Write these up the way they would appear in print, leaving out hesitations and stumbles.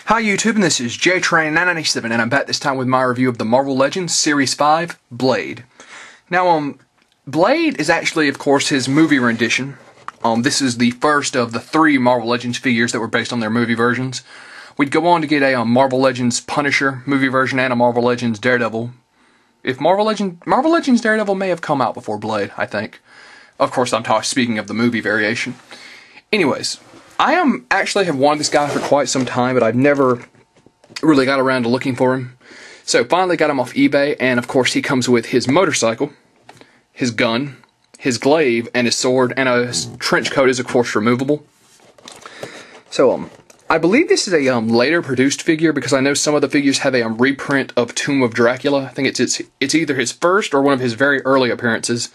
Hi YouTube, and this is JTrain997, and I'm back this time with my review of the Marvel Legends Series 5, Blade. Now, Blade is actually, of course, his movie rendition. This is the first of the 3 Marvel Legends figures that were based on their movie versions. We'd go on to get a Marvel Legends Punisher movie version and a Marvel Legends Daredevil. If Marvel Legends Daredevil may have come out before Blade, I think. Of course, I'm speaking of the movie variation. Anyways, I actually have wanted this guy for quite some time, but I've never really got around to looking for him. So finally got him off eBay, and of course he comes with his motorcycle, his gun, his glaive, and his sword, and his trench coat is of course removable. So I believe this is a later produced figure, because I know some of the figures have a reprint of Tomb of Dracula. I think it's either his first or one of his very early appearances.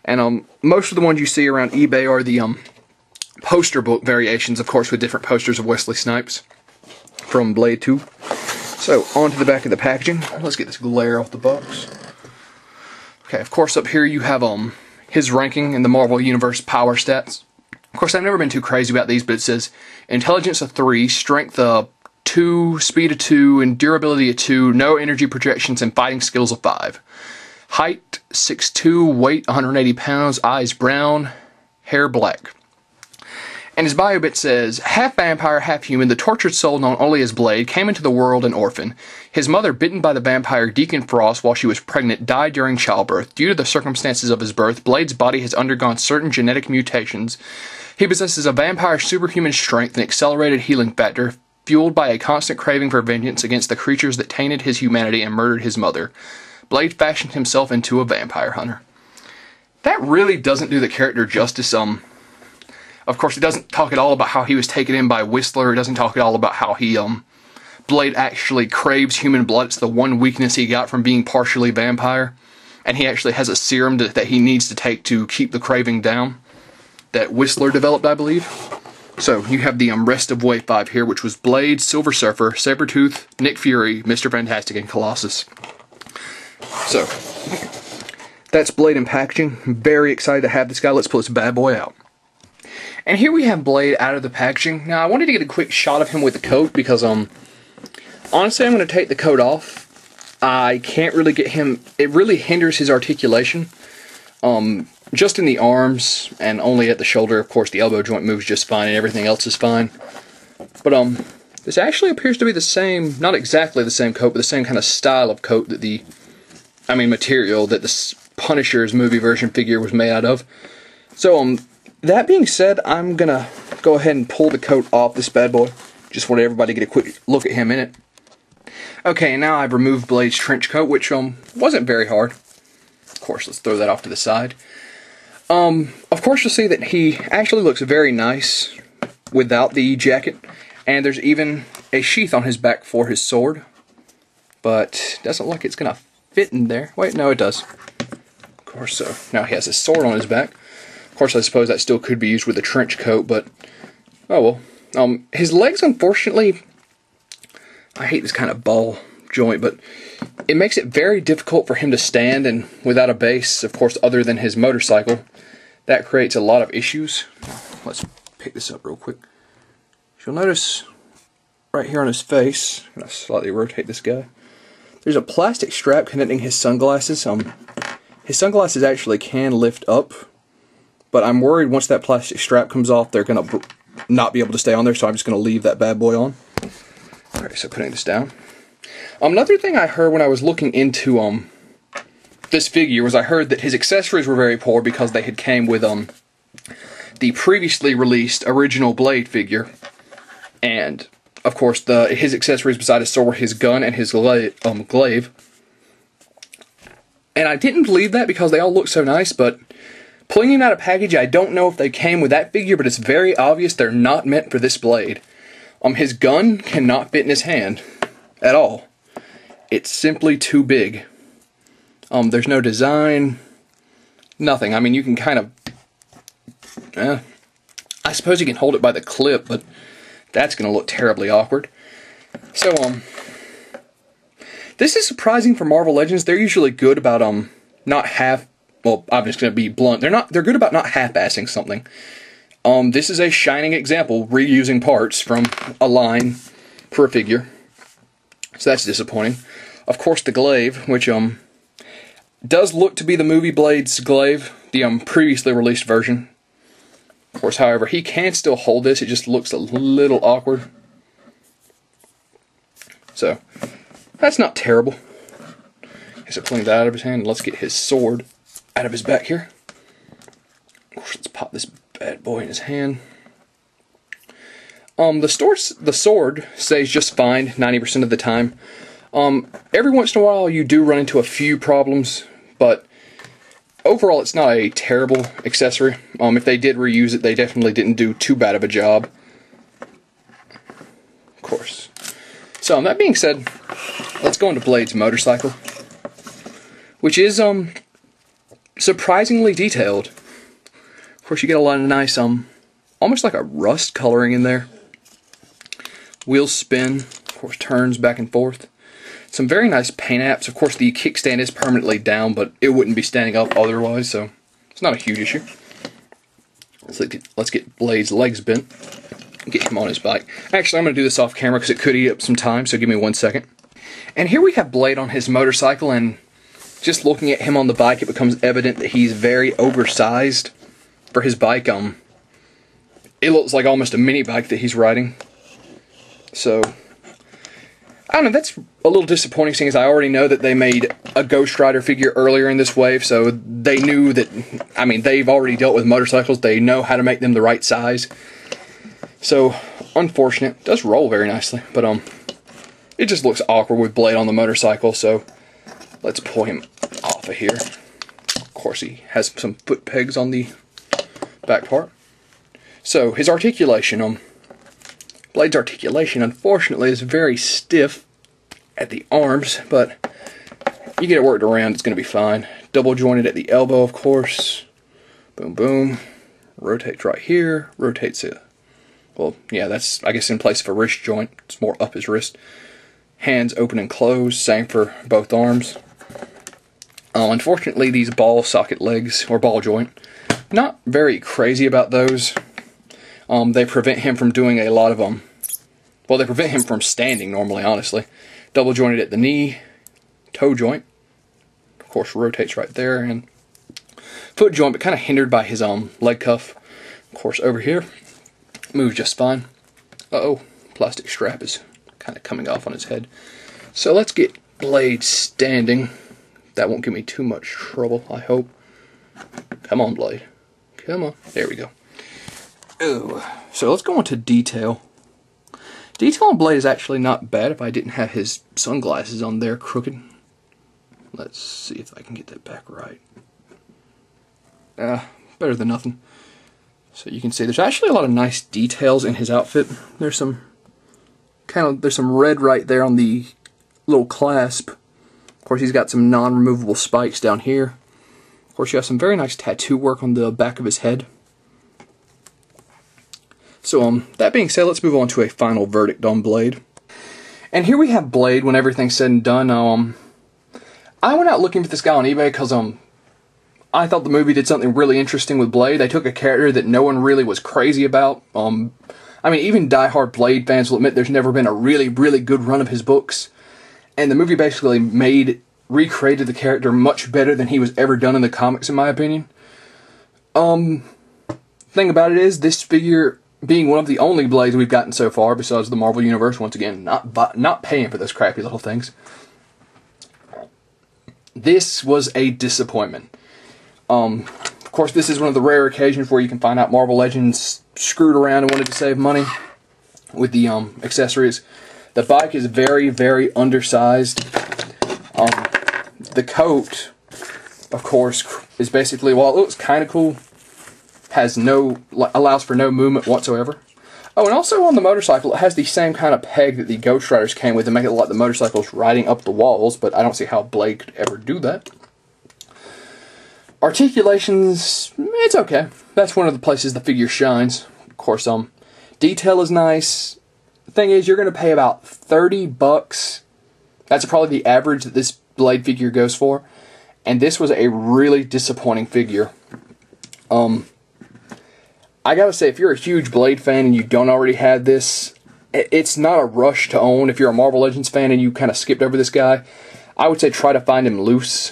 And most of the ones you see around eBay are the poster book variations, of course, with different posters of Wesley Snipes from Blade 2. So, on to the back of the packaging. Let's get this glare off the box. Okay, of course, up here you have his ranking in the Marvel Universe power stats. Of course, I've never been too crazy about these, but it says intelligence of 3, strength of 2, speed of 2, and durability of 2, no energy projections, and fighting skills of 5. Height 6'2", weight 180 pounds, eyes brown, hair black. And his bio bit says, half vampire, half human, the tortured soul known only as Blade came into the world an orphan. His mother, bitten by the vampire Deacon Frost while she was pregnant, died during childbirth. Due to the circumstances of his birth, Blade's body has undergone certain genetic mutations. He possesses a vampire's superhuman strength and accelerated healing factor, fueled by a constant craving for vengeance against the creatures that tainted his humanity and murdered his mother. Blade fashioned himself into a vampire hunter. That really doesn't do the character justice. Of course, it doesn't talk at all about how he was taken in by Whistler. It doesn't talk at all about how Blade actually craves human blood. It's the one weakness he got from being partially vampire. And he actually has a serum that he needs to take to keep the craving down, that Whistler developed, I believe. So, you have the rest of Wave 5 here, which was Blade, Silver Surfer, Sabretooth, Nick Fury, Mr. Fantastic, and Colossus. So, that's Blade in packaging. I'm very excited to have this guy. Let's pull this bad boy out. And here we have Blade out of the packaging. Now, I wanted to get a quick shot of him with the coat because, honestly, I'm going to take the coat off. I can't really get him. It really hinders his articulation. Just in the arms and only at the shoulder. Of course, the elbow joint moves just fine and everything else is fine. But, this actually appears to be the same, not exactly the same coat, but the same kind of style of coat that material that the Punisher's movie version figure was made out of. So, that being said, I'm gonna go ahead and pull the coat off this bad boy. Just want everybody to get a quick look at him in it. Okay, now I've removed Blade's trench coat, which wasn't very hard. Of course, let's throw that off to the side. Of course, you'll see that he actually looks very nice without the jacket, and there's even a sheath on his back for his sword, but doesn't look like it's gonna fit in there. Wait, no, it does. Of course, so now he has his sword on his back. Of course, I suppose that still could be used with a trench coat, but oh well. His legs, unfortunately, I hate this kind of ball joint, but it makes it very difficult for him to stand, and without a base, of course, other than his motorcycle, that creates a lot of issues. Let's pick this up real quick. You'll notice right here on his face, I'm going to slightly rotate this guy, there's a plastic strap connecting his sunglasses. His sunglasses actually can lift up, but I'm worried once that plastic strap comes off, they're going to not be able to stay on there, so I'm just going to leave that bad boy on. Alright, so putting this down. Another thing I heard when I was looking into this figure was I heard that his accessories were very poor because they had came with the previously released original Blade figure. And, of course, his accessories beside his sword were his gun and his glaive. And I didn't believe that because they all look so nice, but pulling him out of package, I don't know if they came with that figure, but it's very obvious they're not meant for this Blade. His gun cannot fit in his hand at all. It's simply too big. There's no design, nothing. I mean, you can kind of, I suppose you can hold it by the clip, but that's going to look terribly awkward. So, this is surprising for Marvel Legends. They're usually good about, well, I'm just going to be blunt. They're good about not half-assing something. This is a shining example, reusing parts from a line for a figure. So that's disappointing. Of course, the glaive, which does look to be the movie Blade's glaive, the previously released version. Of course, however, he can still hold this. It just looks a little awkward. So that's not terrible. So pulling that out of his hand, let's get his sword out of his back here. Of course, let's pop this bad boy in his hand. The sword stays just fine 90% of the time. Every once in a while you do run into a few problems, but overall it's not a terrible accessory. If they did reuse it, they definitely didn't do too bad of a job. Of course. So that being said, let's go into Blade's motorcycle, which is surprisingly detailed. Of course, you get a lot of nice almost like a rust coloring in there. Wheels spin, of course, turns back and forth. Some very nice paint apps. Of course, the kickstand is permanently down, but it wouldn't be standing up otherwise, so it's not a huge issue. Let's get Blade's legs bent. Get him on his bike. Actually, I'm going to do this off camera because it could eat up some time, so give me 1 second. And here we have Blade on his motorcycle, and just looking at him on the bike, it becomes evident that he's very oversized for his bike. It looks like almost a mini bike that he's riding. So, I don't know, that's a little disappointing, seeing as I already know that they made a Ghost Rider figure earlier in this wave, so they knew that, I mean, they've already dealt with motorcycles, they know how to make them the right size. So, unfortunate. It does roll very nicely, but it just looks awkward with Blade on the motorcycle, so let's pull him off of here. Of course, he has some foot pegs on the back part. So, his articulation, Blade's articulation, unfortunately, is very stiff at the arms, but you get it worked around, it's going to be fine. Double jointed at the elbow, of course. Boom, boom. Rotates right here. Rotates it. Well, yeah, that's, I guess, in place of a wrist joint. It's more up his wrist. Hands open and closed. Same for both arms. Unfortunately, these ball socket legs, or ball joint, not very crazy about those. They prevent him from doing a lot of well, they prevent him from standing normally, honestly. Double jointed at the knee, toe joint, of course, rotates right there, and foot joint, but kind of hindered by his leg cuff. Of course, over here, moves just fine. Uh-oh, plastic strap is kind of coming off on his head. So let's get Blade standing. That won't give me too much trouble, I hope. Come on, Blade. Come on. There we go. Ooh. So let's go on to detail. Detail on Blade is actually not bad if I didn't have his sunglasses on there crooked. Let's see if I can get that back right. Better than nothing. So you can see there's actually a lot of nice details in his outfit. There's some red right there on the little clasp. Of course, he's got some non-removable spikes down here. Of course, you have some very nice tattoo work on the back of his head. So, that being said, let's move on to a final verdict on Blade. And here we have Blade when everything's said and done. I went out looking for this guy on eBay because, I thought the movie did something really interesting with Blade. They took a character that no one really was crazy about. I mean, even diehard Blade fans will admit there's never been a really, really good run of his books. And the movie basically recreated the character much better than he was ever done in the comics, in my opinion. Thing about it is, this figure, being one of the only Blades we've gotten so far, besides the Marvel Universe, once again, not paying for those crappy little things, this was a disappointment. Of course, this is one of the rare occasions where you can find out Marvel Legends screwed around and wanted to save money with the accessories. The bike is very, very undersized. The coat, of course, is basically, while it looks kind of cool, allows for no movement whatsoever. Oh, and also on the motorcycle, it has the same kind of peg that the Ghost Riders came with to make it look like the motorcycle's riding up the walls, but I don't see how Blade could ever do that. Articulations, it's okay. That's one of the places the figure shines. Of course, detail is nice. The thing is, you're going to pay about $30. That's probably the average that this Blade figure goes for. And this was a really disappointing figure. I gotta say, if you're a huge Blade fan and you don't already have this, it's not a rush to own. If you're a Marvel Legends fan and you kind of skipped over this guy, I would say try to find him loose.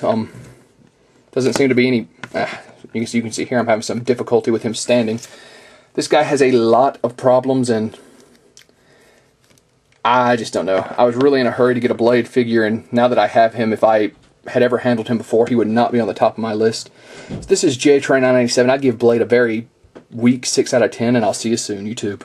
Doesn't seem to be any... you can see here I'm having some difficulty with him standing. This guy has a lot of problems, and I just don't know. I was really in a hurry to get a Blade figure, and now that I have him, if I had ever handled him before, he would not be on the top of my list. So this is JTrain997. I'd give Blade a very weak 6 out of 10, and I'll see you soon, YouTube.